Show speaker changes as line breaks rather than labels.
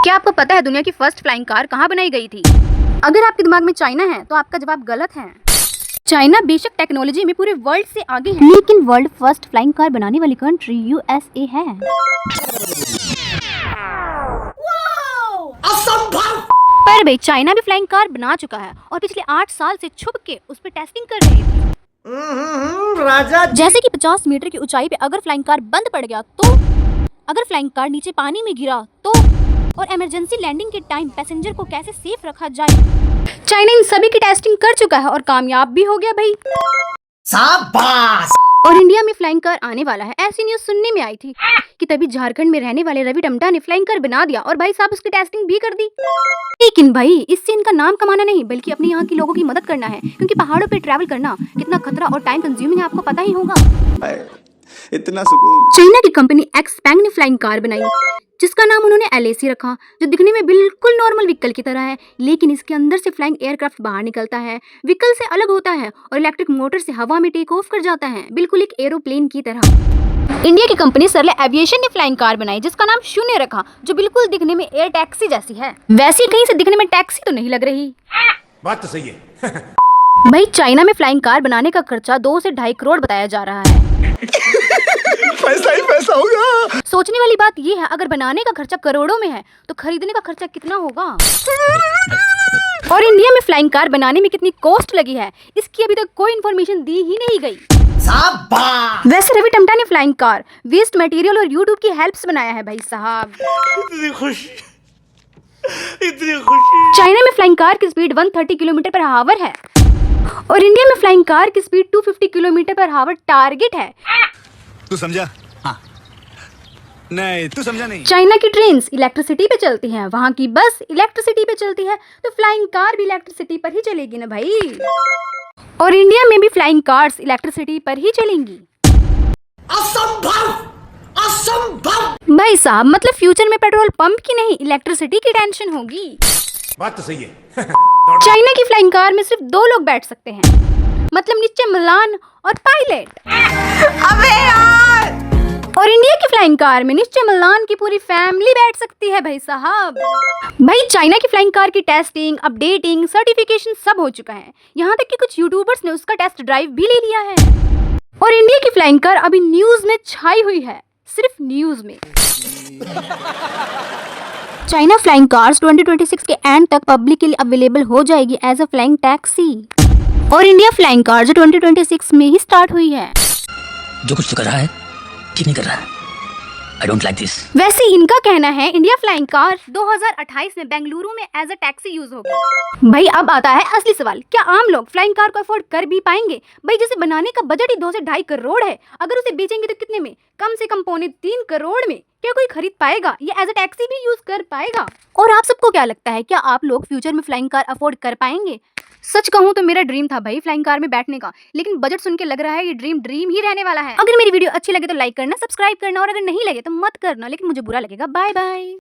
क्या आपको पता है दुनिया की फर्स्ट फ्लाइंग कार कहाँ बनाई गई थी? अगर आपके दिमाग में चाइना है तो आपका जवाब गलत है। चाइना बेशक टेक्नोलॉजी में पूरे वर्ल्ड से आगे है, लेकिन वर्ल्ड फर्स्ट फ्लाइंग कार बनाने वाली कंट्री यूएसए है। पर भाई चाइना भी फ्लाइंग कार बना चुका है और पिछले 8 साल से छुप के उस पर टेस्टिंग कर रही थी।
राजा
जैसे कि 50 मीटर की ऊंचाई पे अगर फ्लाइंग कार बंद पड़ गया तो, अगर फ्लाइंग कार नीचे पानी में गिरा तो, और इमरजेंसी लैंडिंग के टाइम पैसेंजर को कैसे सेफ रखा जाए। चाइना इन सभी की टेस्टिंग कर चुका है और कामयाब भी हो गया भाई।
शाबाश।
और इंडिया में फ्लाइंग कार आने वाला है, ऐसी न्यूज सुनने में आई थी कि तभी झारखंड में रहने वाले रवि टमटा ने फ्लाइंग कार बना दिया और भाई साहब उसकी टेस्टिंग भी कर दी। लेकिन भाई इससे इनका नाम कमाना नहीं बल्कि अपने यहाँ के लोगों की मदद करना है, क्योंकि पहाड़ों पे ट्रैवल करना कितना खतरा और टाइम कंज्यूमिंग है आपको पता ही होगा।
इतना सुकून।
चाइना की कंपनी एक्सपैंग ने फ्लाइंग कार बनाई जिसका नाम उन्होंने एलएसी रखा, जो दिखने में बिल्कुल नॉर्मल व्हीकल की तरह है, लेकिन इसके अंदर से फ्लाइंग एयरक्राफ्ट बाहर निकलता है, व्हीकल से अलग होता है और इलेक्ट्रिक मोटर से हवा में टेक ऑफ कर जाता है, बिल्कुल एक एरोप्लेन की तरह। इंडिया की कंपनी सरले एविएशन ने फ्लाइंग कार बनाई जिसका नाम शून्य रखा, जो बिल्कुल दिखने में एयर टैक्सी जैसी है। वैसे कहीं से दिखने में टैक्सी तो नहीं लग रही।
बात तो सही है।
भाई चाइना में फ्लाइंग कार बनाने का खर्चा 2 से 2.5 करोड़ बताया जा रहा है।
पैसा ही पैसा होगा।
सोचने वाली बात यह है, अगर बनाने का खर्चा करोड़ों में है तो खरीदने का खर्चा कितना होगा। और इंडिया में फ्लाइंग कार बनाने में कितनी कॉस्ट लगी है इसकी अभी तक कोई इन्फॉर्मेशन दी ही नहीं गई।
शाबाश।
वैसे रवि टमटा ने फ्लाइंग कार वेस्ट मटेरियल और यूट्यूब की हेल्प से बनाया है भाई साहब।
इतनी खुशी, इतनी खुशी।
चाइना में फ्लाइंग कार की स्पीड 130 किलोमीटर पर हावर है और इंडिया में फ्लाइंग कार की स्पीड 250 किलोमीटर पर हावर टारगेट है।
तू समझा? हाँ। नहीं तू समझा नहीं।
चाइना की ट्रेन्स इलेक्ट्रिसिटी पे चलती हैं, वहाँ की बस इलेक्ट्रिसिटी पे चलती है, तो फ्लाइंग कार भी इलेक्ट्रिसिटी पर ही चलेगी ना भाई। और इंडिया में भी फ्लाइंग कार्स इलेक्ट्रिसिटी पर ही चलेंगी।
असंभव, असंभव।
भाई साहब मतलब फ्यूचर में पेट्रोल पंप की नहीं इलेक्ट्रिसिटी की टेंशन होगी।
बात तो सही है।
चाइना की फ्लाइंग कार में सिर्फ 2 लोग बैठ सकते हैं, मतलब नीचे मलान और पायलट।
अबे यार।
और इंडिया की फ्लाइंग कार में नीचे मलान की पूरी फैमिली बैठ सकती है भाई साहब। भाई चाइना की फ्लाइंग कार की टेस्टिंग, अपडेटिंग, सर्टिफिकेशन सब हो चुका है, यहाँ तक कि कुछ यूट्यूबर्स ने उसका टेस्ट ड्राइव भी ले लिया है। और इंडिया की फ्लाइंग कार अभी न्यूज में छाई हुई है, सिर्फ न्यूज में। चाइना फ्लाइंग कार्स 2026 के एंड तक पब्लिक के लिए अवेलेबल हो जाएगी एज अ फ्लाइंग टैक्सी। और इंडिया फ्लाइंग कार जो 2026 में ही स्टार्ट हुई है।
जो कुछ तो कर रहा है ठीक नहीं कर रहा है। I don't like this.
वैसे इनका कहना है इंडिया फ्लाइंग कार 2028 में बेंगलुरु में एज अ टैक्सी यूज होगी। भाई अब आता है असली सवाल, क्या आम लोग फ्लाइंग कार को अफोर्ड कर भी पाएंगे? भाई जैसे बनाने का बजट ही 2 से 2.5 करोड़ है, अगर उसे बेचेंगे तो कितने में? कम से कम 2.25 करोड़ में। क्या कोई खरीद पाएगा? ये एज अ टैक्सी भी यूज कर पाएगा? और आप सबको क्या लगता है, क्या आप लोग फ्यूचर में फ्लाइंग कार अफोर्ड कर पाएंगे? सच कहूँ तो मेरा ड्रीम था भाई फ्लाइंग कार में बैठने का, लेकिन बजट सुन के लग रहा है ये ड्रीम ही रहने वाला है। अगर मेरी वीडियो अच्छी लगे तो लाइक करना, सब्सक्राइब करना, और अगर नहीं लगे तो मत करना, लेकिन मुझे बुरा लगेगा। Bye bye.